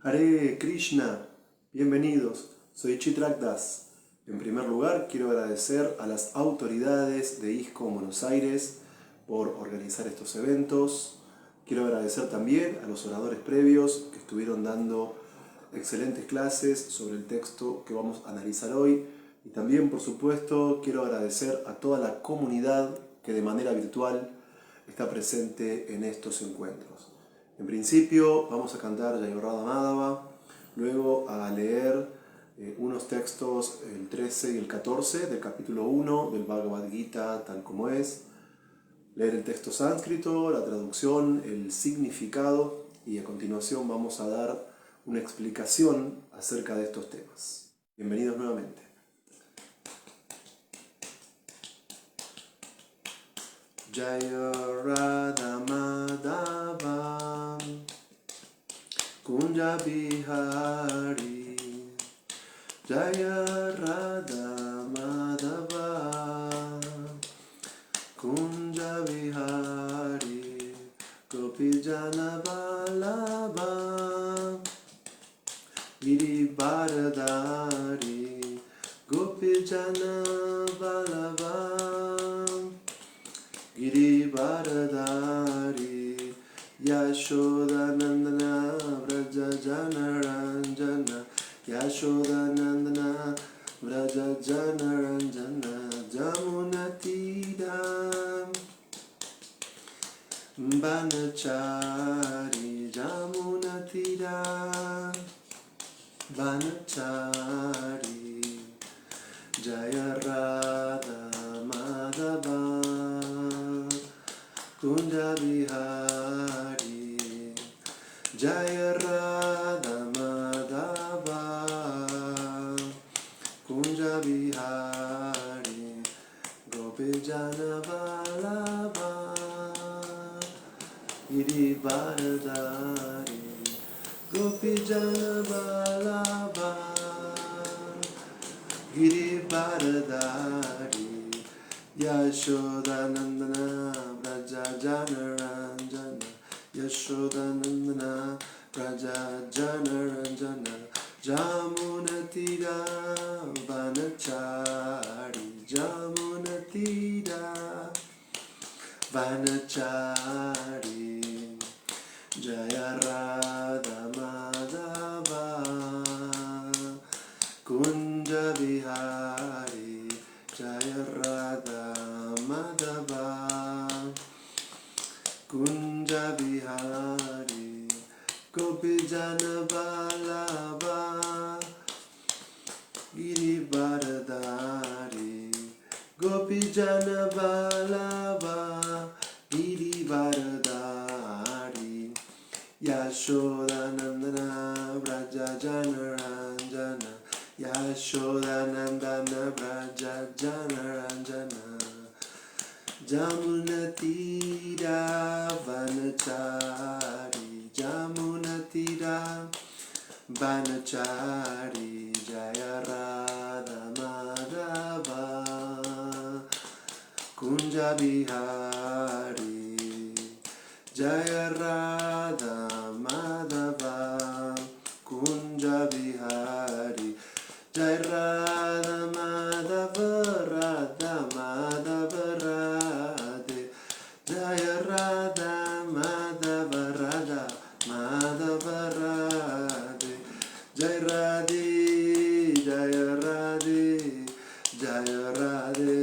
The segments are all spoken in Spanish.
Hare Krishna, bienvenidos, soy Chitrak Das. En primer lugar, quiero agradecer a las autoridades de ISKCON Buenos Aires por organizar estos eventos. Quiero agradecer también a los oradores previos que estuvieron dando excelentes clases sobre el texto que vamos a analizar hoy. Y también, por supuesto, quiero agradecer a toda la comunidad que de manera virtual está presente en estos encuentros. En principio vamos a cantar Jai Radha Madhava, luego a leer unos textos, el 13 y el 14 del capítulo 1 del Bhagavad Gita tal como es, leer el texto sánscrito, la traducción, el significado y a continuación vamos a dar una explicación acerca de estos temas. Bienvenidos nuevamente. Jaya Radha Madhava Kunja Bihari Jaya Radha Madhava Kunja Bihari Gopijana Vallabha Girivaradari Gopijana Vallabha Girivaradari Yashodanandana Vraja Janaranjana Yashodanandana Vraja Janaranjana Jamunatida Banachari Jamunatida Banachari Jaya Radha Madhava Kunja Bihari Jaya Radha Madhava Kunja Bihari Gopijana Vallabha Girivaradari Gopijana Vallabha Girivaradari Yashodanandana Vraja Janaranjana Yashodanandana Vraja Janaranjana Jamunatira Vanachari Jamunatira Vanachari Jaya Radha Madhava Kunja Bihari Jaya Radha Madhava Kunja Bihari Gopijana Vallabha Girivaradari Gopijana Vallabha Girivaradari Yashodanandana Vraja Janaranjana Yashodanandana Vraja Janaranjana Jamunatira Vanachari Jamunatira Vanachari Jaya Radha Madhava Kunja Bihari Jaya Radha Madhava Kunja Bihari Jaya Radha Madhava Radha Madhava Radhe Jaya Radha Madhava Radha Madhava Radhe Jaya Radhe Jaya Radhe Jaya Radhe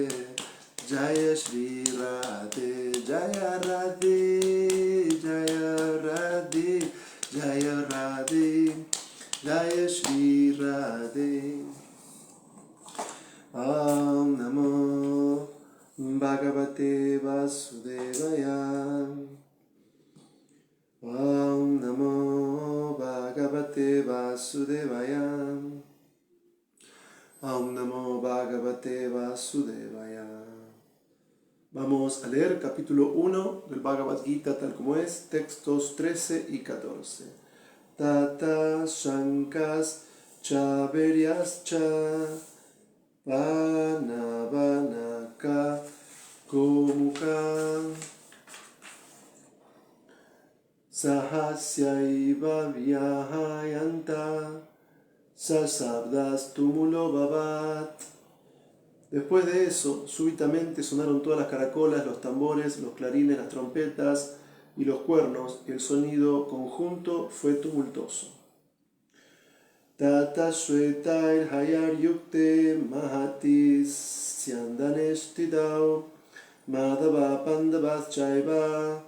Jaya Shri Radhe Jaya Radhe Jaya Radhe Jaya Radhe Jaya Shri Radhe Om Namo Bhagavate Vasudevaya Om Namo Bhagavate Vasudevaya Om Namo Bhagavate Vasudevaya. Vamos a leer capítulo 1 del Bhagavad Gita tal como es, textos 13 y 14. Tata Shankas Chaveryas Cha Vanavanaka Gomuka Sahasyaiva vyahayanta sasabdas tumulo babat. Después de eso, súbitamente sonaron todas las caracolas, los tambores, los clarines, las trompetas y los cuernos, y el sonido conjunto fue tumultuoso. Tata Shwetair Hayar Yukte Mahatis Syandaneshtidao Madhava Pandavas Chaiva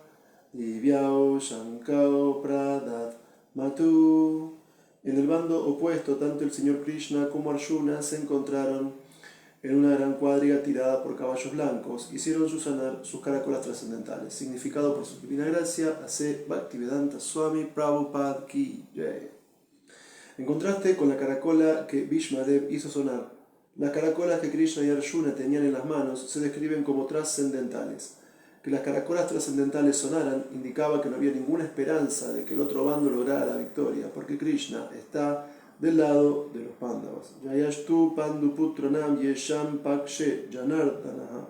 Divyao Shankao Pradat Matu. En el bando opuesto, tanto el señor Krishna como Arjuna se encontraron en una gran cuadriga tirada por caballos blancos. Hicieron sonar sus caracolas trascendentales. Significado por su divina gracia, A.C. Bhaktivedanta Swami Prabhupada Ki Jai. En contraste con la caracola que Bhishmadev hizo sonar, las caracolas que Krishna y Arjuna tenían en las manos se describen como trascendentales. Que las caracolas trascendentales sonaran indicaba que no había ninguna esperanza de que el otro bando lograra la victoria, porque Krishna está del lado de los Pándavas. Jayashtu Panduputranam Yesham Pakshe Janardanaha.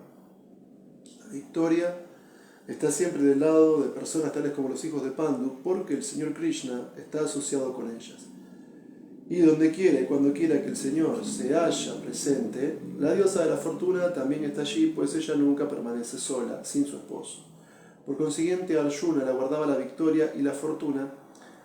La victoria está siempre del lado de personas tales como los hijos de Pandu, porque el Señor Krishna está asociado con ellas. Y donde quiera y cuando quiera que el Señor se halla presente, la diosa de la fortuna también está allí, pues ella nunca permanece sola, sin su esposo. Por consiguiente, Arjuna le aguardaba la victoria y la fortuna,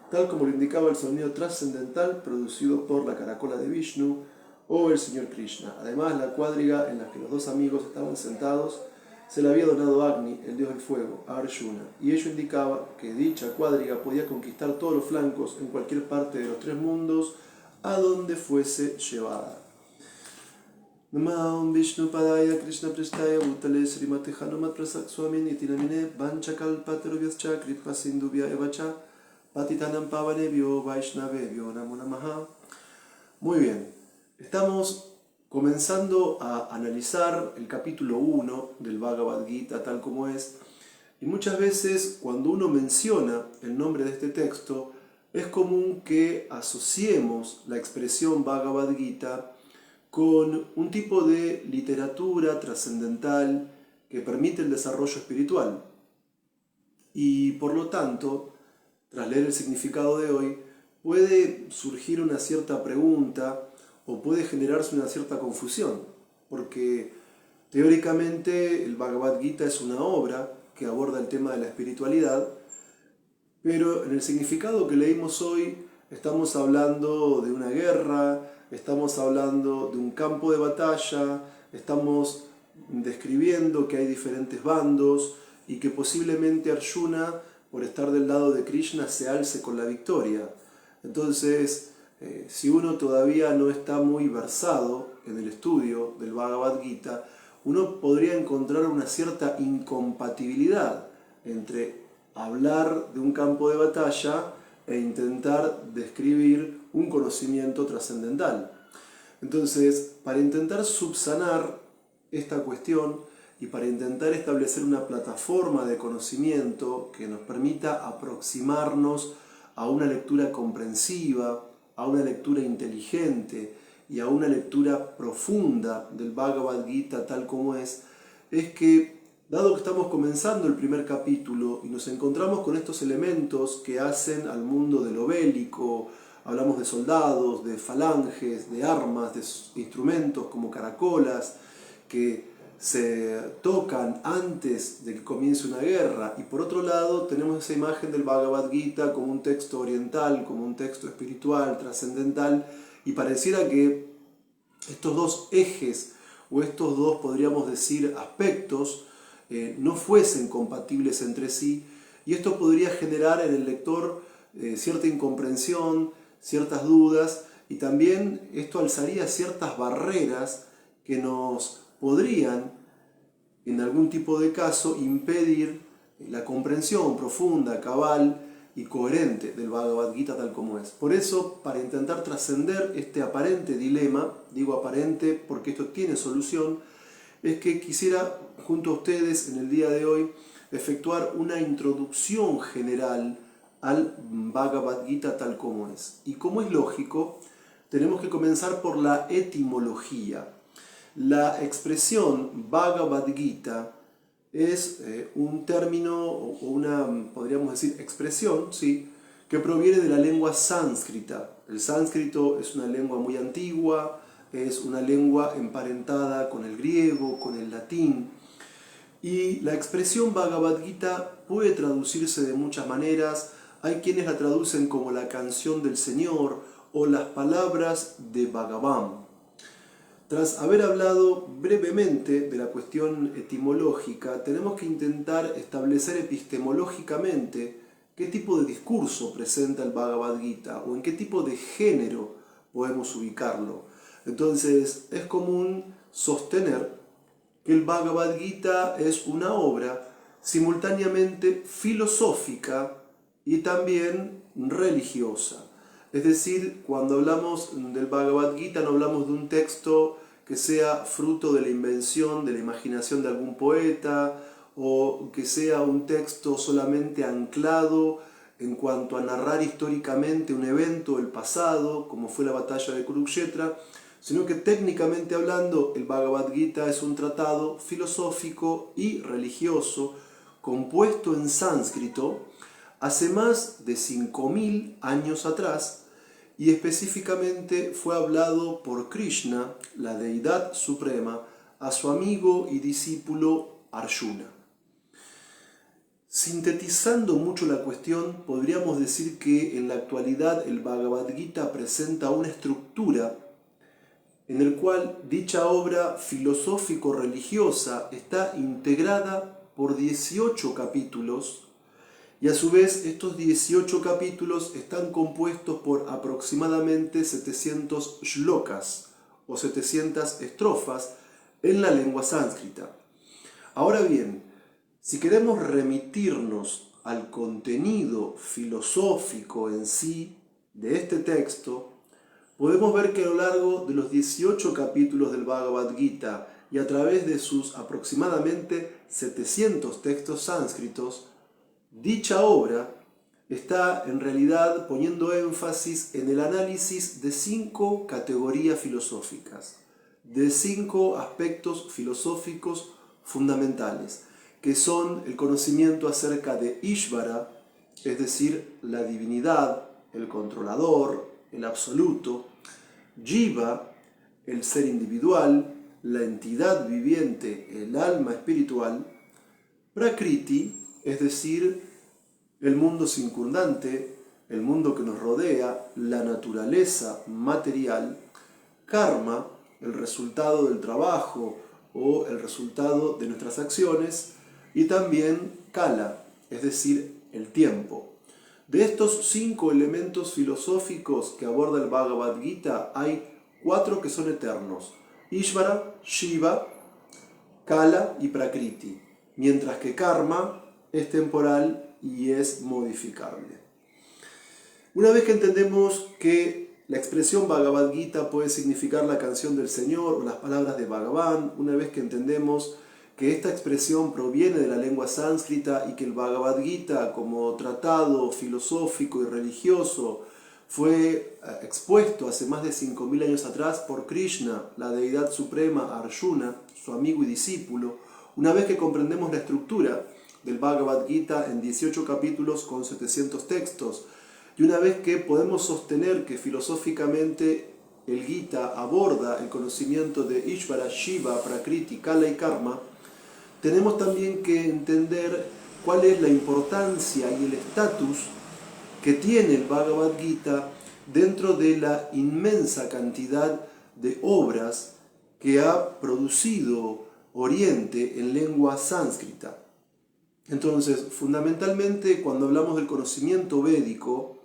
tal como lo indicaba el sonido trascendental producido por la caracola de Vishnu o el Señor Krishna. Además, la cuadriga en la que los dos amigos estaban sentados se le había donado Agni, el dios del fuego, a Arjuna, y ello indicaba que dicha cuadriga podía conquistar todos los flancos en cualquier parte de los tres mundos, a donde fuese llevada. Namah Vishnu Padaya Krishna Prestaya Bhutale Srimate Hanumat Prasak Swami Nitinamine Vanchakalpatarubhyascha Kripa Sindhubhya Evacha Patitanam Pavanebhyo Vaishnavebhyo Namo Namaha. Muy bien, estamos comenzando a analizar el capítulo 1 del Bhagavad Gita tal como es, y muchas veces cuando uno menciona el nombre de este texto, es común que asociemos la expresión Bhagavad Gita con un tipo de literatura trascendental que permite el desarrollo espiritual. Y por lo tanto, tras leer el significado de hoy, puede surgir una cierta pregunta o puede generarse una cierta confusión, porque teóricamente el Bhagavad Gita es una obra que aborda el tema de la espiritualidad, pero en el significado que leímos hoy estamos hablando de una guerra, estamos hablando de un campo de batalla, estamos describiendo que hay diferentes bandos y que posiblemente Arjuna, por estar del lado de Krishna, se alce con la victoria. Entonces, si uno todavía no está muy versado en el estudio del Bhagavad Gita, uno podría encontrar una cierta incompatibilidad entre hablar de un campo de batalla e intentar describir un conocimiento trascendental. Entonces, para intentar subsanar esta cuestión y para intentar establecer una plataforma de conocimiento que nos permita aproximarnos a una lectura comprensiva, a una lectura inteligente y a una lectura profunda del Bhagavad Gita tal como es que, dado que estamos comenzando el primer capítulo y nos encontramos con estos elementos que hacen al mundo de lo bélico, hablamos de soldados, de falanges, de armas, de instrumentos como caracolas, que se tocan antes de que comience una guerra, y por otro lado tenemos esa imagen del Bhagavad Gita como un texto oriental, como un texto espiritual, trascendental, y pareciera que estos dos ejes o estos dos, podríamos decir, aspectos no fuesen compatibles entre sí, y esto podría generar en el lector cierta incomprensión, ciertas dudas, y también esto alzaría ciertas barreras que nos podrían, en algún tipo de caso, impedir la comprensión profunda, cabal y coherente del Bhagavad Gita tal como es. Por eso, para intentar trascender este aparente dilema, digo aparente porque esto tiene solución, es que quisiera junto a ustedes en el día de hoy efectuar una introducción general al Bhagavad Gita tal como es. Y como es lógico, tenemos que comenzar por la etimología. La expresión Bhagavad Gita es un término o una, podríamos decir, expresión, ¿sí?, que proviene de la lengua sánscrita. El sánscrito es una lengua muy antigua, es una lengua emparentada con el griego, con el latín. Y la expresión Bhagavad Gita puede traducirse de muchas maneras. Hay quienes la traducen como la canción del Señor o las palabras de Bhagavan. Tras haber hablado brevemente de la cuestión etimológica, tenemos que intentar establecer epistemológicamente qué tipo de discurso presenta el Bhagavad Gita o en qué tipo de género podemos ubicarlo. Entonces, es común sostener que el Bhagavad Gita es una obra simultáneamente filosófica y también religiosa. Es decir, cuando hablamos del Bhagavad Gita no hablamos de un texto que sea fruto de la invención, de la imaginación de algún poeta, o que sea un texto solamente anclado en cuanto a narrar históricamente un evento del pasado, como fue la batalla de Kurukshetra, sino que técnicamente hablando el Bhagavad Gita es un tratado filosófico y religioso compuesto en sánscrito hace más de 5000 años atrás, y específicamente fue hablado por Krishna, la deidad suprema, a su amigo y discípulo Arjuna. Sintetizando mucho la cuestión, podríamos decir que en la actualidad el Bhagavad Gita presenta una estructura en el cual dicha obra filosófico-religiosa está integrada por 18 capítulos, y a su vez estos 18 capítulos están compuestos por aproximadamente 700 shlokas o 700 estrofas en la lengua sánscrita. Ahora bien, si queremos remitirnos al contenido filosófico en sí de este texto, podemos ver que a lo largo de los 18 capítulos del Bhagavad Gita y a través de sus aproximadamente 700 textos sánscritos, dicha obra está en realidad poniendo énfasis en el análisis de 5 categorías filosóficas, de 5 aspectos filosóficos fundamentales, que son el conocimiento acerca de Ishvara, es decir, la divinidad, el controlador, el absoluto; Jiva, el ser individual, la entidad viviente, el alma espiritual; Prakriti, es decir, el mundo circundante, el mundo que nos rodea, la naturaleza material; Karma, el resultado del trabajo o el resultado de nuestras acciones; y también Kala, es decir, el tiempo. De estos 5 elementos filosóficos que aborda el Bhagavad Gita, hay 4 que son eternos: Ishvara, Shiva, Kala y Prakriti, mientras que Karma es temporal y es modificable. Una vez que entendemos que la expresión Bhagavad Gita puede significar la canción del Señor o las palabras de Bhagavan, una vez que entendemos que esta expresión proviene de la lengua sánscrita y que el Bhagavad Gita como tratado filosófico y religioso fue expuesto hace más de 5000 años atrás por Krishna, la deidad suprema, a Arjuna, su amigo y discípulo, una vez que comprendemos la estructura del Bhagavad Gita en 18 capítulos con 700 textos, y una vez que podemos sostener que filosóficamente el Gita aborda el conocimiento de Ishvara, Shiva, Prakriti, Kala y Karma, tenemos también que entender cuál es la importancia y el estatus que tiene el Bhagavad Gita dentro de la inmensa cantidad de obras que ha producido Oriente en lengua sánscrita. Entonces, fundamentalmente, cuando hablamos del conocimiento védico,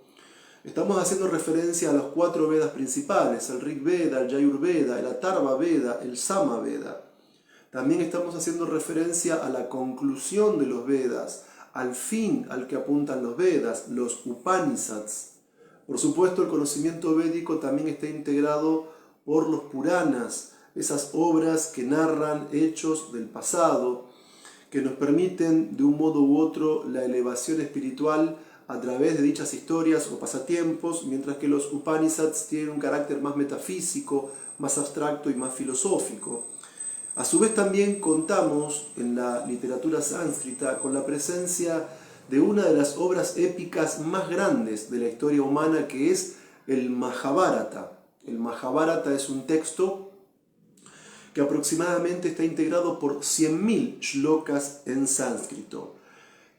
estamos haciendo referencia a los 4 Vedas principales: el Rig Veda, el Yajur Veda, el Atharva Veda, el Sama Veda. También estamos haciendo referencia a la conclusión de los Vedas, al fin al que apuntan los Vedas, los Upanishads. Por supuesto, el conocimiento védico también está integrado por los Puranas, esas obras que narran hechos del pasado, que nos permiten de un modo u otro la elevación espiritual a través de dichas historias o pasatiempos, mientras que los Upanishads tienen un carácter más metafísico, más abstracto y más filosófico. A su vez también contamos en la literatura sánscrita con la presencia de una de las obras épicas más grandes de la historia humana, que es el Mahabharata. El Mahabharata es un texto que aproximadamente está integrado por 100.000 shlokas en sánscrito.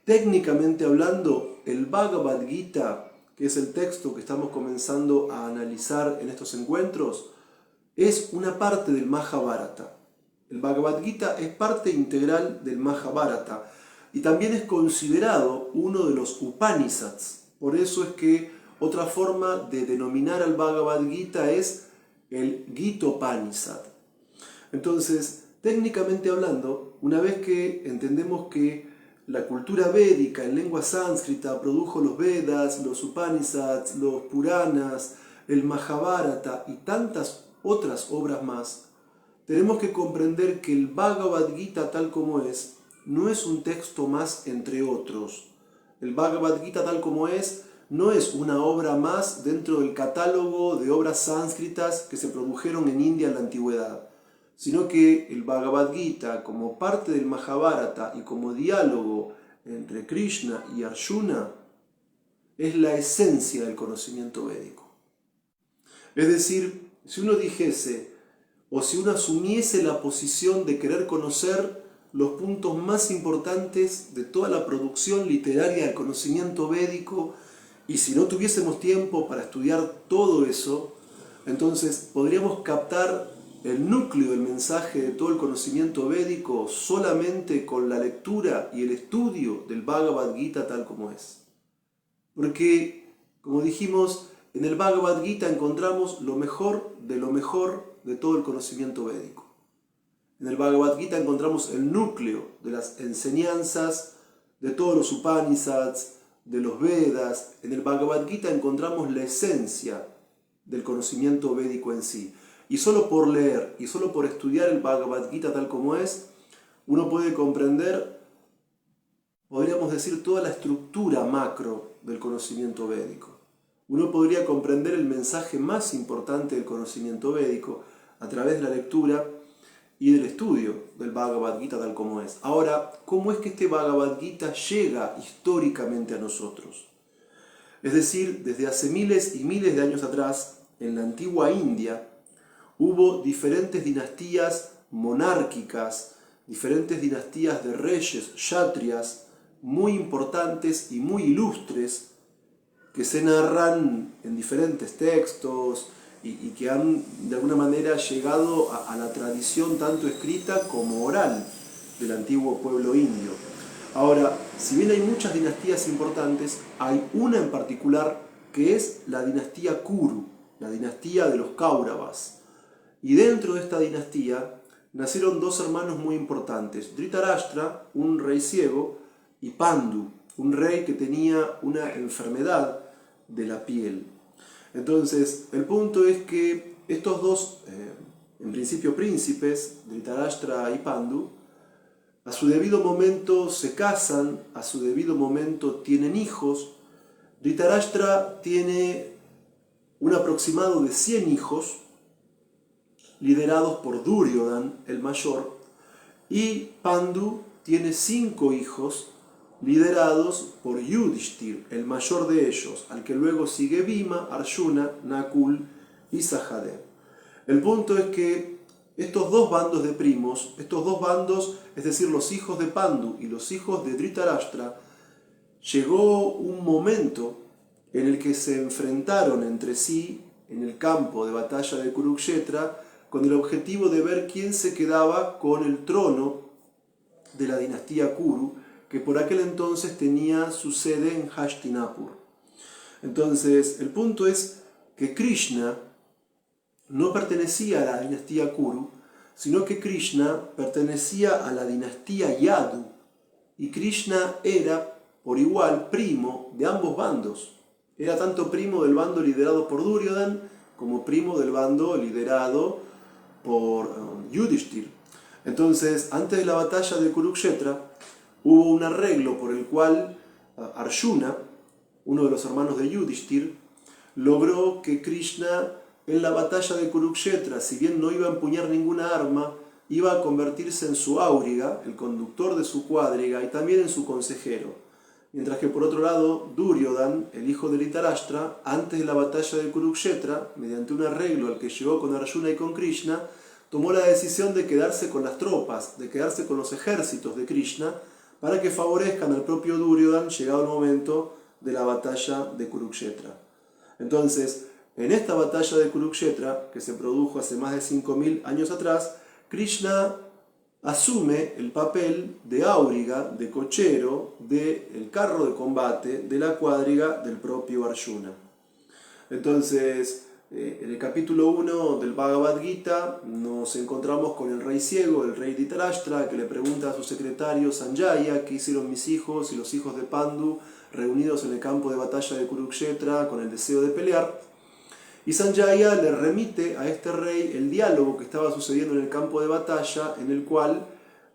Técnicamente hablando, el Bhagavad Gita, que es el texto que estamos comenzando a analizar en estos encuentros, es una parte del Mahabharata. El Bhagavad Gita es parte integral del Mahabharata y también es considerado uno de los Upanishads. Por eso es que otra forma de denominar al Bhagavad Gita es el Gitopanishad. Entonces, técnicamente hablando, una vez que entendemos que la cultura védica en lengua sánscrita produjo los Vedas, los Upanishads, los Puranas, el Mahabharata y tantas otras obras más, tenemos que comprender que el Bhagavad Gita tal como es, no es un texto más entre otros. El Bhagavad Gita tal como es, no es una obra más dentro del catálogo de obras sánscritas que se produjeron en India en la antigüedad, sino que el Bhagavad Gita, como parte del Mahabharata y como diálogo entre Krishna y Arjuna, es la esencia del conocimiento védico. Es decir, si uno dijese, o si uno asumiese la posición de querer conocer los puntos más importantes de toda la producción literaria del conocimiento védico, y si no tuviésemos tiempo para estudiar todo eso, entonces podríamos captar el núcleo del mensaje de todo el conocimiento védico solamente con la lectura y el estudio del Bhagavad Gita tal como es. Porque, como dijimos, en el Bhagavad Gita encontramos lo mejor de todo el conocimiento védico. En el Bhagavad Gita encontramos el núcleo de las enseñanzas de todos los Upanishads, de los Vedas. En el Bhagavad Gita encontramos la esencia del conocimiento védico en sí. Y solo por leer y solo por estudiar el Bhagavad Gita tal como es, uno puede comprender, podríamos decir, toda la estructura macro del conocimiento védico. Uno podría comprender el mensaje más importante del conocimiento védico a través de la lectura y del estudio del Bhagavad Gita tal como es. Ahora, ¿cómo es que este Bhagavad Gita llega históricamente a nosotros? Es decir, desde hace miles y miles de años atrás, en la antigua India, hubo diferentes dinastías monárquicas, diferentes dinastías de reyes, kshatriyas, muy importantes y muy ilustres, que se narran en diferentes textos y que han de alguna manera llegado a la tradición tanto escrita como oral del antiguo pueblo indio. Ahora, si bien hay muchas dinastías importantes, hay una en particular que es la dinastía Kuru, la dinastía de los Kauravas. Y dentro de esta dinastía nacieron dos hermanos muy importantes, Dhritarashtra, un rey ciego, y Pandu, un rey que tenía una enfermedad de la piel. Entonces, el punto es que estos dos, en principio príncipes, Dhritarashtra y Pandu, a su debido momento se casan, a su debido momento tienen hijos. Dhritarashtra tiene un aproximado de 100 hijos, liderados por Duryodhan, el mayor, y Pandu tiene 5 hijos, liderados por Yudhishthir, el mayor de ellos, al que luego sigue Bhima, Arjuna, Nakul y Sahadev. El punto es que estos dos bandos de primos, estos dos bandos, es decir, los hijos de Pandu y los hijos de Dhritarashtra, llegó un momento en el que se enfrentaron entre sí en el campo de batalla de Kurukshetra con el objetivo de ver quién se quedaba con el trono de la dinastía Kuru, que por aquel entonces tenía su sede en Hastinapur. Entonces, el punto es que Krishna no pertenecía a la dinastía Kuru, sino que Krishna pertenecía a la dinastía Yadu, y Krishna era, por igual, primo de ambos bandos. Era tanto primo del bando liderado por Duryodhan como primo del bando liderado por Yudhishthir. Entonces, antes de la batalla de Kurukshetra, hubo un arreglo por el cual Arjuna, uno de los hermanos de Yudhishthir, logró que Krishna en la batalla de Kurukshetra, si bien no iba a empuñar ninguna arma, iba a convertirse en su áuriga, el conductor de su cuadriga, y también en su consejero. Mientras que por otro lado, Duryodhan, el hijo de Dhritarashtra, antes de la batalla de Kurukshetra, mediante un arreglo al que llegó con Arjuna y con Krishna, tomó la decisión de quedarse con las tropas, de quedarse con los ejércitos de Krishna, para que favorezcan al propio Duryodhan llegado el momento de la batalla de Kurukshetra. Entonces, en esta batalla de Kurukshetra, que se produjo hace más de 5000 años atrás, Krishna asume el papel de áuriga, de cochero, del carro de combate, de la cuadriga del propio Arjuna. Entonces, en el capítulo 1 del Bhagavad Gita nos encontramos con el rey ciego, el rey Dhritarashtra, que le pregunta a su secretario Sanjaya qué hicieron mis hijos y los hijos de Pandu reunidos en el campo de batalla de Kurukshetra con el deseo de pelear. Y Sanjaya le remite a este rey el diálogo que estaba sucediendo en el campo de batalla, en el cual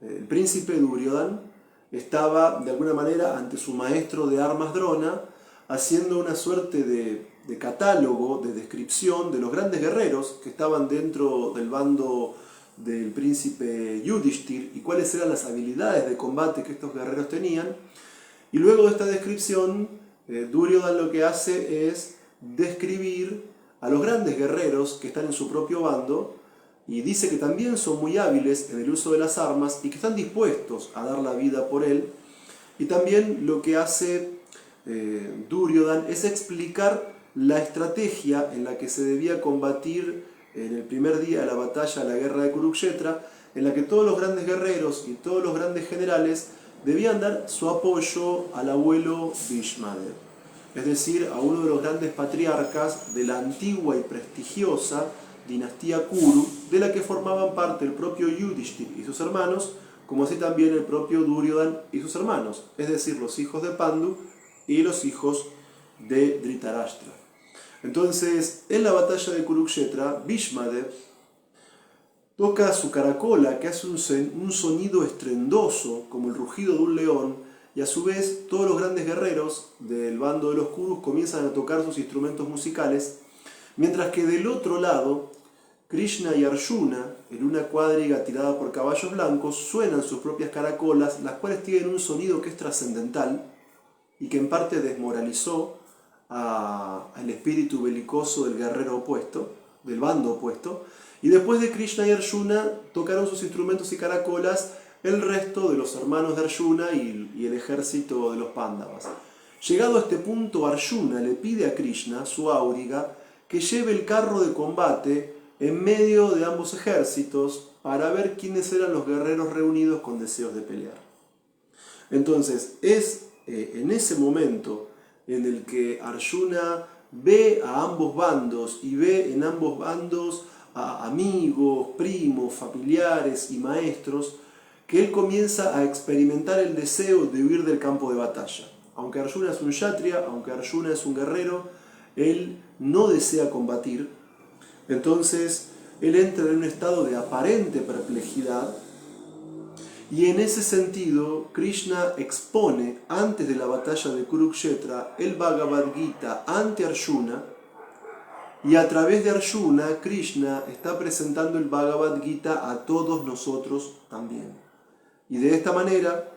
el príncipe Duryodhan estaba de alguna manera ante su maestro de armas Drona, haciendo una suerte de catálogo, de descripción de los grandes guerreros que estaban dentro del bando del príncipe Yudhishthir y cuáles eran las habilidades de combate que estos guerreros tenían. Y luego de esta descripción, Duryodhan lo que hace es describir a los grandes guerreros que están en su propio bando y dice que también son muy hábiles en el uso de las armas y que están dispuestos a dar la vida por él. Y también lo que hace Duryodhan es explicar la estrategia en la que se debía combatir en el primer día de la batalla, la guerra de Kurukshetra, en la que todos los grandes guerreros y todos los grandes generales debían dar su apoyo al abuelo Bhishmadev, es decir, a uno de los grandes patriarcas de la antigua y prestigiosa dinastía Kuru, de la que formaban parte el propio Yudhishthir y sus hermanos, como así también el propio Duryodhan y sus hermanos, es decir, los hijos de Pandu y los hijos de Dhritarashtra. Entonces, en la batalla de Kurukshetra, Bhishmadev toca su caracola, que hace un sonido estruendoso, como el rugido de un león, y a su vez todos los grandes guerreros del bando de los Kurus comienzan a tocar sus instrumentos musicales, mientras que del otro lado, Krishna y Arjuna, en una cuadriga tirada por caballos blancos, suenan sus propias caracolas, las cuales tienen un sonido que es trascendental y que en parte desmoralizó al espíritu belicoso del guerrero opuesto, del bando opuesto. Y después de Krishna y Arjuna tocaron sus instrumentos y caracolas el resto de los hermanos de Arjuna y el ejército de los Pándavas. Llegado a este punto, Arjuna le pide a Krishna, su áuriga, que lleve el carro de combate en medio de ambos ejércitos para ver quiénes eran los guerreros reunidos con deseos de pelear. Entonces, es en ese momento en el que Arjuna ve a ambos bandos y ve en ambos bandos a amigos, primos, familiares y maestros, que él comienza a experimentar el deseo de huir del campo de batalla. Aunque Arjuna es un kshatriya, aunque Arjuna es un guerrero, él no desea combatir. Entonces, él entra en un estado de aparente perplejidad y en ese sentido, Krishna expone antes de la batalla de Kurukshetra el Bhagavad Gita ante Arjuna, y a través de Arjuna, Krishna está presentando el Bhagavad Gita a todos nosotros también. Y de esta manera,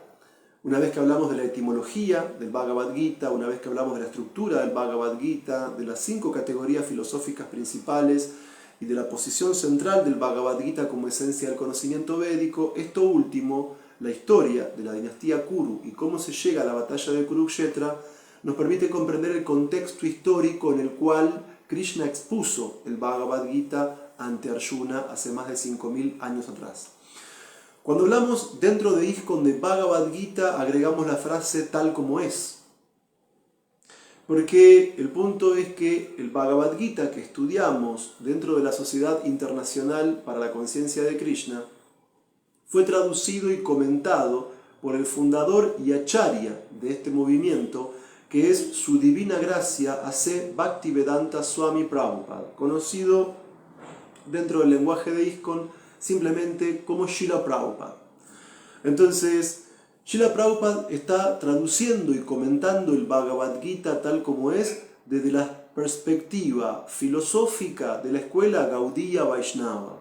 una vez que hablamos de la etimología del Bhagavad Gita, una vez que hablamos de la estructura del Bhagavad Gita, de las 5 categorías filosóficas principales y de la posición central del Bhagavad Gita como esencia del conocimiento védico, esto último, la historia de la dinastía Kuru y cómo se llega a la batalla de Kurukshetra, nos permite comprender el contexto histórico en el cual Krishna expuso el Bhagavad Gita ante Arjuna hace más de 5000 años atrás. Cuando hablamos dentro de ISKCON de Bhagavad Gita, agregamos la frase tal como es. Porque el punto es que el Bhagavad Gita que estudiamos dentro de la Sociedad Internacional para la Conciencia de Krishna fue traducido y comentado por el fundador y acharya de este movimiento, que es Su Divina Gracia A.C. Bhaktivedanta Swami Prabhupada, conocido dentro del lenguaje de ISKCON simplemente como Srila Prabhupada. Entonces, Srila Prabhupada está traduciendo y comentando el Bhagavad Gita tal como es desde la perspectiva filosófica de la escuela Gaudiya Vaishnava.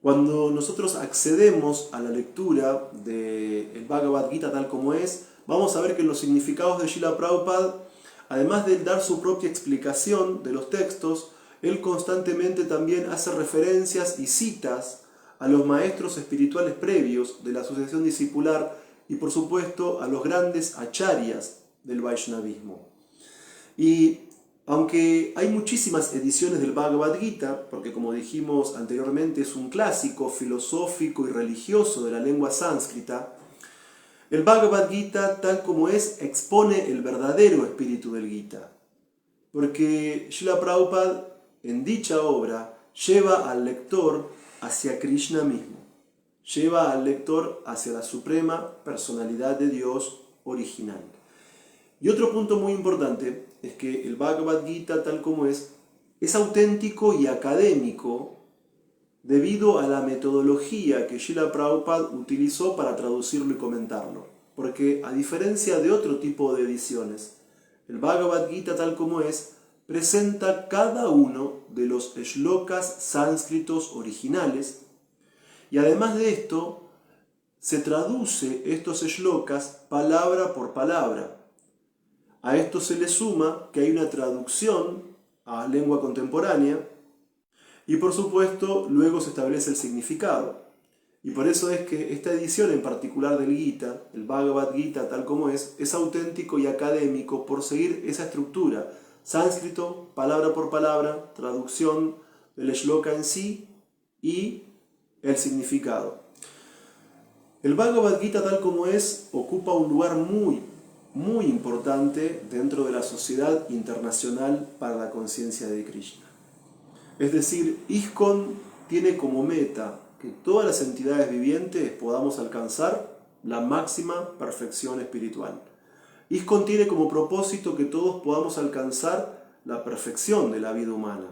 Cuando nosotros accedemos a la lectura del Bhagavad Gita tal como es, vamos a ver que en los significados de Srila Prabhupada, además de dar su propia explicación de los textos, él constantemente también hace referencias y citas a los maestros espirituales previos de la asociación discipular y por supuesto a los grandes acharyas del Vaishnavismo. Y aunque hay muchísimas ediciones del Bhagavad Gita, porque como dijimos anteriormente es un clásico filosófico y religioso de la lengua sánscrita, el Bhagavad Gita tal como es expone el verdadero espíritu del Gita. Porque Srila Prabhupada en dicha obra lleva al lector hacia Krishna mismo, lleva al lector hacia la suprema personalidad de Dios original. Y otro punto muy importante es que el Bhagavad Gita tal como es auténtico y académico debido a la metodología que Srila Prabhupada utilizó para traducirlo y comentarlo. Porque a diferencia de otro tipo de ediciones, el Bhagavad Gita tal como es presenta cada uno de los shlokas sánscritos originales y además de esto se traduce estos shlokas palabra por palabra. A esto se le suma que hay una traducción a lengua contemporánea y por supuesto luego se establece el significado. Y por eso es que esta edición en particular del Gita, el Bhagavad Gita tal como es auténtico y académico por seguir esa estructura. Sánscrito, palabra por palabra, traducción del shloka en sí y el significado. El Bhagavad Gita tal como es ocupa un lugar muy importante dentro de la Sociedad Internacional para la Conciencia de Krishna. Es decir, ISKCON tiene como meta que todas las entidades vivientes podamos alcanzar la máxima perfección espiritual. ISKCON tiene como propósito que todos podamos alcanzar la perfección de la vida humana.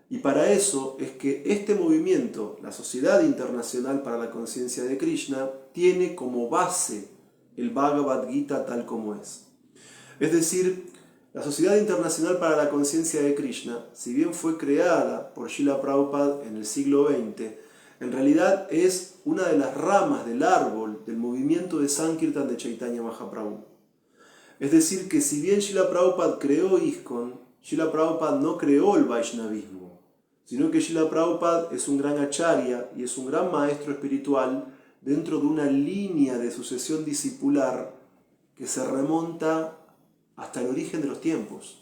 Y para eso es que este movimiento, la Sociedad Internacional para la Conciencia de Krishna, tiene como base el Bhagavad Gita tal como es. Es decir, la Sociedad Internacional para la Conciencia de Krishna, si bien fue creada por Srila Prabhupada en el siglo XX, en realidad es una de las ramas del árbol del movimiento de Sankirtan de Chaitanya Mahaprabhu. Es decir, que si bien Srila Prabhupada creó ISKCON, Srila Prabhupada no creó el Vaishnavismo, sino que Srila Prabhupada es un gran acharya y es un gran maestro espiritual dentro de una línea de sucesión discipular que se remonta hasta el origen de los tiempos.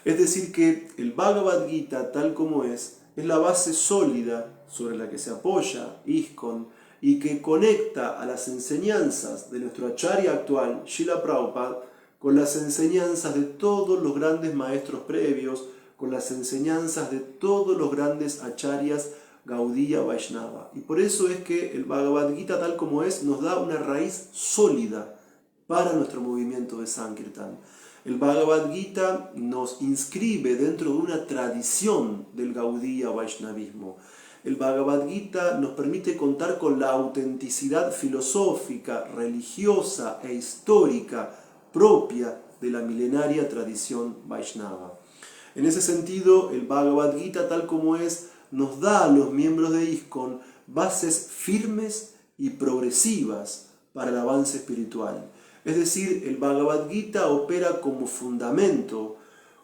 Es decir, que el Bhagavad Gita, tal como es la base sólida sobre la que se apoya ISKCON y que conecta a las enseñanzas de nuestro acharya actual, Srila Prabhupada, con las enseñanzas de todos los grandes maestros previos, con las enseñanzas de todos los grandes acharyas Gaudiya Vaishnava. Y por eso es que el Bhagavad Gita tal como es nos da una raíz sólida para nuestro movimiento de Sankirtan. El Bhagavad Gita nos inscribe dentro de una tradición del Gaudiya Vaishnavismo. El Bhagavad Gita nos permite contar con la autenticidad filosófica, religiosa e histórica propia de la milenaria tradición Vaishnava. En ese sentido, el Bhagavad Gita tal como es nos da a los miembros de ISKCON bases firmes y progresivas para el avance espiritual. Es decir, el Bhagavad Gita opera como fundamento,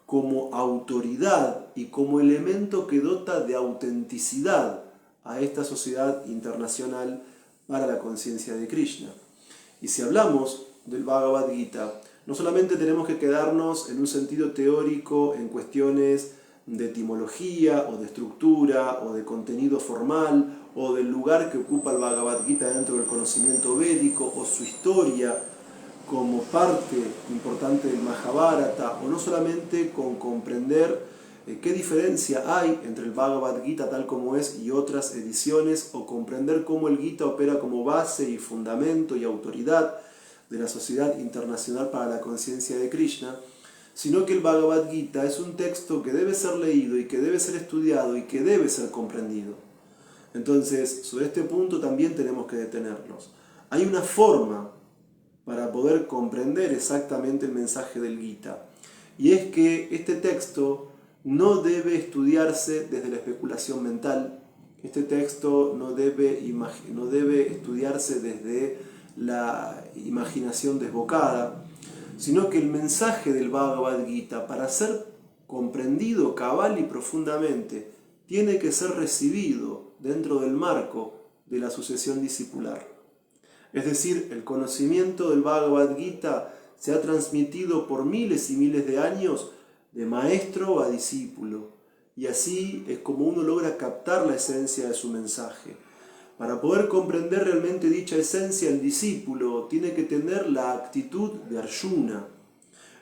como autoridad y como elemento que dota de autenticidad a esta sociedad internacional para la conciencia de Krishna. Y si hablamos del Bhagavad Gita, no solamente tenemos que quedarnos en un sentido teórico en cuestiones de etimología o de estructura o de contenido formal o del lugar que ocupa el Bhagavad Gita dentro del conocimiento védico o su historia como parte importante del Mahabharata, o no solamente con comprender qué diferencia hay entre el Bhagavad Gita tal como es y otras ediciones, o comprender cómo el Gita opera como base y fundamento y autoridad de la Sociedad Internacional para la Conciencia de Krishna, sino que el Bhagavad Gita es un texto que debe ser leído y que debe ser estudiado y que debe ser comprendido. Entonces, sobre este punto también tenemos que detenernos. Hay una forma para poder comprender exactamente el mensaje del Gita, y es que este texto no debe estudiarse desde la especulación mental, Este texto no debe estudiarse desde la imaginación desbocada, sino que el mensaje del Bhagavad Gita, para ser comprendido cabal y profundamente, tiene que ser recibido dentro del marco de la sucesión discipular. Es decir, el conocimiento del Bhagavad Gita se ha transmitido por miles y miles de años de maestro a discípulo, y así es como uno logra captar la esencia de su mensaje. Para poder comprender realmente dicha esencia, el discípulo tiene que tener la actitud de Arjuna,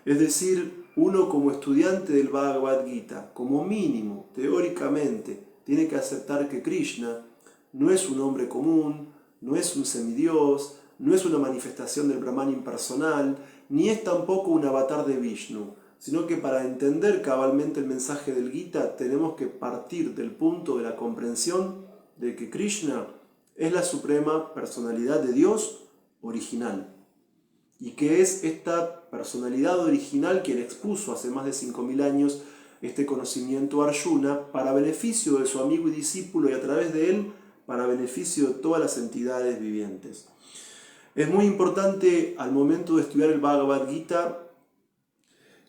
es decir, uno como estudiante del Bhagavad Gita, como mínimo, teóricamente, tiene que aceptar que Krishna no es un hombre común, no es un semidios, no es una manifestación del Brahman impersonal, ni es tampoco un avatar de Vishnu, sino que para entender cabalmente el mensaje del Gita tenemos que partir del punto de la comprensión de que Krishna es la suprema personalidad de Dios original, y que es esta personalidad original quien expuso hace más de 5.000 años este conocimiento a Arjuna para beneficio de su amigo y discípulo, y a través de él para beneficio de todas las entidades vivientes. Es muy importante al momento de estudiar el Bhagavad Gita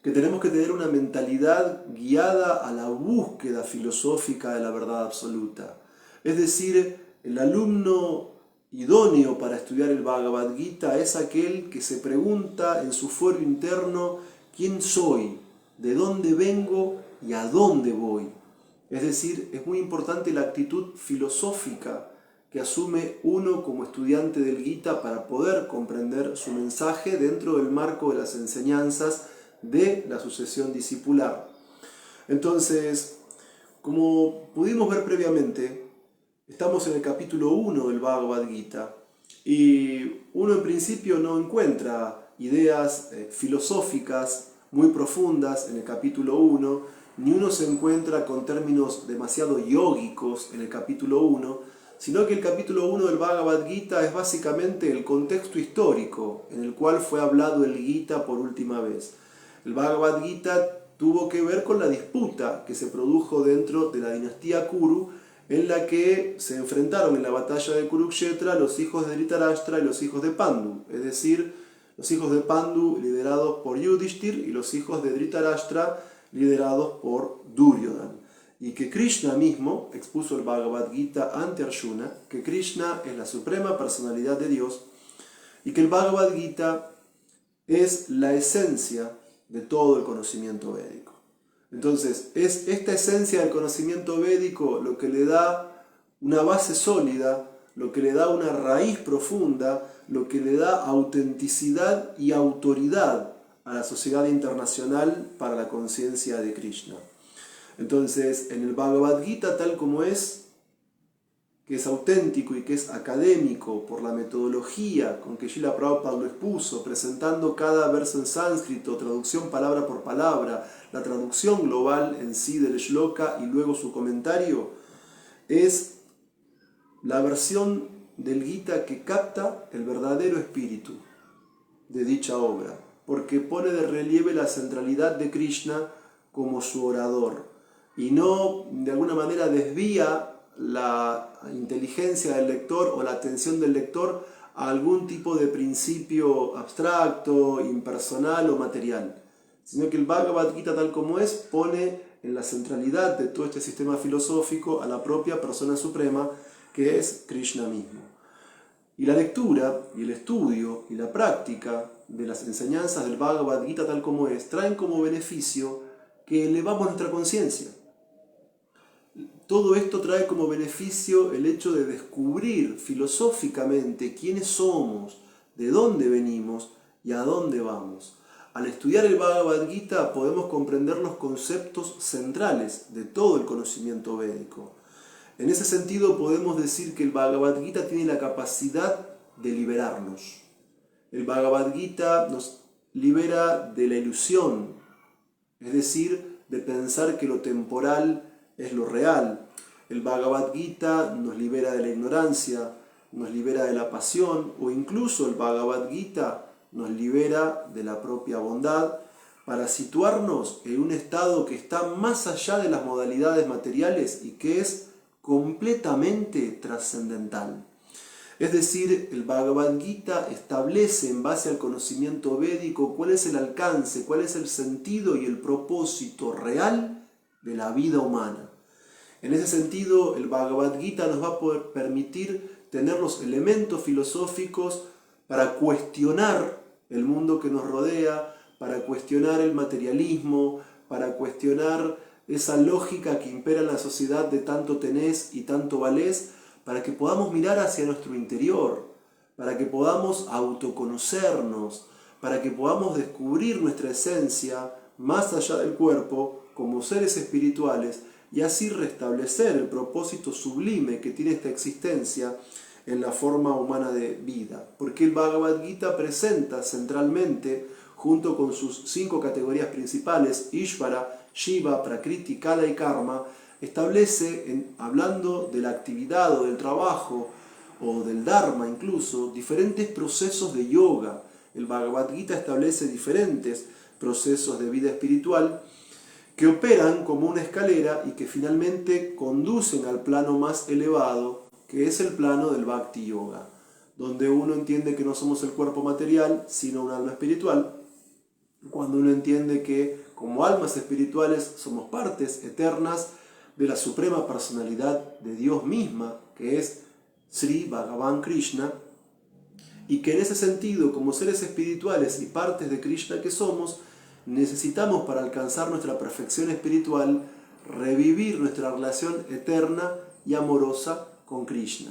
que tenemos que tener una mentalidad guiada a la búsqueda filosófica de la verdad absoluta. Es decir, el alumno idóneo para estudiar el Bhagavad Gita es aquel que se pregunta en su fuero interno: ¿quién soy? ¿De dónde vengo? ¿Y a dónde voy? Es decir, es muy importante la actitud filosófica que asume uno como estudiante del Gita para poder comprender su mensaje dentro del marco de las enseñanzas de la sucesión discipular. Entonces, como pudimos ver previamente, estamos en el capítulo 1 del Bhagavad Gita, y uno en principio no encuentra ideas filosóficas muy profundas en el capítulo 1, ni uno se encuentra con términos demasiado yógicos en el capítulo 1, sino que el capítulo 1 del Bhagavad Gita es básicamente el contexto histórico en el cual fue hablado el Gita por última vez. El Bhagavad Gita tuvo que ver con la disputa que se produjo dentro de la dinastía Kuru, en la que se enfrentaron en la batalla de Kurukshetra los hijos de Dhritarashtra y los hijos de Pandu, es decir, los hijos de Pandu liderados por Yudhishthir y los hijos de Dhritarashtra liderados por Duryodhana. Y que Krishna mismo expuso el Bhagavad Gita ante Arjuna, que Krishna es la suprema personalidad de Dios y que el Bhagavad Gita es la esencia de todo el conocimiento védico. Entonces, es esta esencia del conocimiento védico lo que le da una base sólida, lo que le da una raíz profunda, lo que le da autenticidad y autoridad a la sociedad internacional para la conciencia de Krishna. Entonces, en el Bhagavad Gita, tal como es, que es auténtico y que es académico por la metodología con que Srila Prabhupada lo expuso, presentando cada verso en sánscrito, traducción palabra por palabra, la traducción global en sí del shloka y luego su comentario, es la versión del Gita que capta el verdadero espíritu de dicha obra, porque pone de relieve la centralidad de Krishna como su orador y no de alguna manera desvía la inteligencia del lector o la atención del lector a algún tipo de principio abstracto, impersonal o material, sino que el Bhagavad Gita tal como es pone en la centralidad de todo este sistema filosófico a la propia persona suprema que es Krishna mismo. Y la lectura y el estudio y la práctica de las enseñanzas del Bhagavad Gita tal como es traen como beneficio que elevamos nuestra conciencia. Todo esto trae como beneficio el hecho de descubrir filosóficamente quiénes somos, de dónde venimos y a dónde vamos. Al estudiar el Bhagavad Gita podemos comprender los conceptos centrales de todo el conocimiento védico. En ese sentido podemos decir que el Bhagavad Gita tiene la capacidad de liberarnos. El Bhagavad Gita nos libera de la ilusión, es decir, de pensar que lo temporal es lo real. El Bhagavad Gita nos libera de la ignorancia, nos libera de la pasión, o incluso el Bhagavad Gita nos libera de la propia bondad para situarnos en un estado que está más allá de las modalidades materiales y que es completamente trascendental. Es decir, el Bhagavad Gita establece en base al conocimiento védico cuál es el alcance, cuál es el sentido y el propósito real de la vida humana. En ese sentido, el Bhagavad Gita nos va a poder permitir tener los elementos filosóficos para cuestionar el mundo que nos rodea, para cuestionar el materialismo, para cuestionar esa lógica que impera en la sociedad de tanto tenés y tanto valés, para que podamos mirar hacia nuestro interior, para que podamos autoconocernos, para que podamos descubrir nuestra esencia más allá del cuerpo como seres espirituales y así restablecer el propósito sublime que tiene esta existencia en la forma humana de vida. Porque el Bhagavad Gita presenta centralmente, junto con sus 5 categorías principales, Ishvara, Shiva, Prakriti, Kala y Karma, establece, hablando de la actividad o del trabajo o del Dharma incluso, diferentes procesos de yoga. El Bhagavad Gita establece diferentes procesos de vida espiritual que operan como una escalera y que finalmente conducen al plano más elevado, que es el plano del Bhakti Yoga, donde uno entiende que no somos el cuerpo material, sino un alma espiritual, cuando uno entiende que como almas espirituales somos partes eternas de la suprema personalidad de Dios misma, que es Sri Bhagavan Krishna, y que en ese sentido, como seres espirituales y partes de Krishna que somos, necesitamos para alcanzar nuestra perfección espiritual revivir nuestra relación eterna y amorosa con Krishna.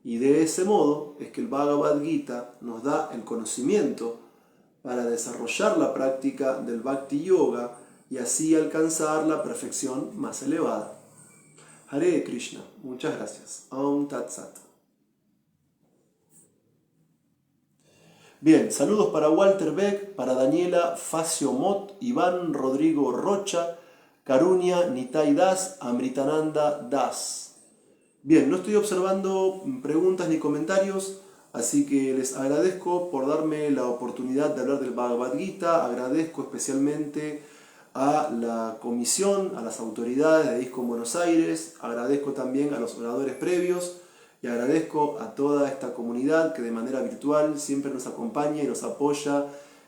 Y de ese modo es que el Bhagavad Gita nos da el conocimiento para desarrollar la práctica del Bhakti Yoga y así alcanzar la perfección más elevada. Hare Krishna, muchas gracias. Om Tat Sat. Bien, saludos para Walter Beck, para Daniela Facio Mot, Iván Rodrigo Rocha, Karunia Nitai Das, Amritananda Das. Bien, no estoy observando preguntas ni comentarios, así que les agradezco por darme la oportunidad de hablar del Bhagavad Gita. Agradezco especialmente a la comisión, a las autoridades de ISKCON Buenos Aires, agradezco también a los oradores previos y agradezco a toda esta comunidad que de manera virtual siempre nos acompaña y nos apoya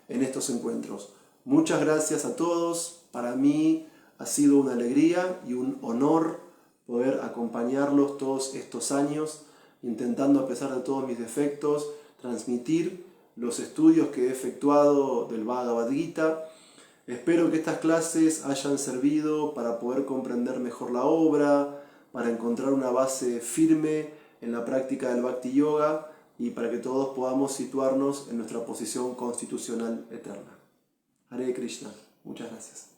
en estos encuentros. Muchas gracias a todos, para mí ha sido una alegría y un honor poder acompañarlos todos estos años, intentando a pesar de todos mis defectos, transmitir los estudios que he efectuado del Bhagavad Gita. Espero que estas clases hayan servido para poder comprender mejor la obra, para encontrar una base firme en la práctica del Bhakti Yoga y para que todos podamos situarnos en nuestra posición constitucional eterna. Hare Krishna. Muchas gracias.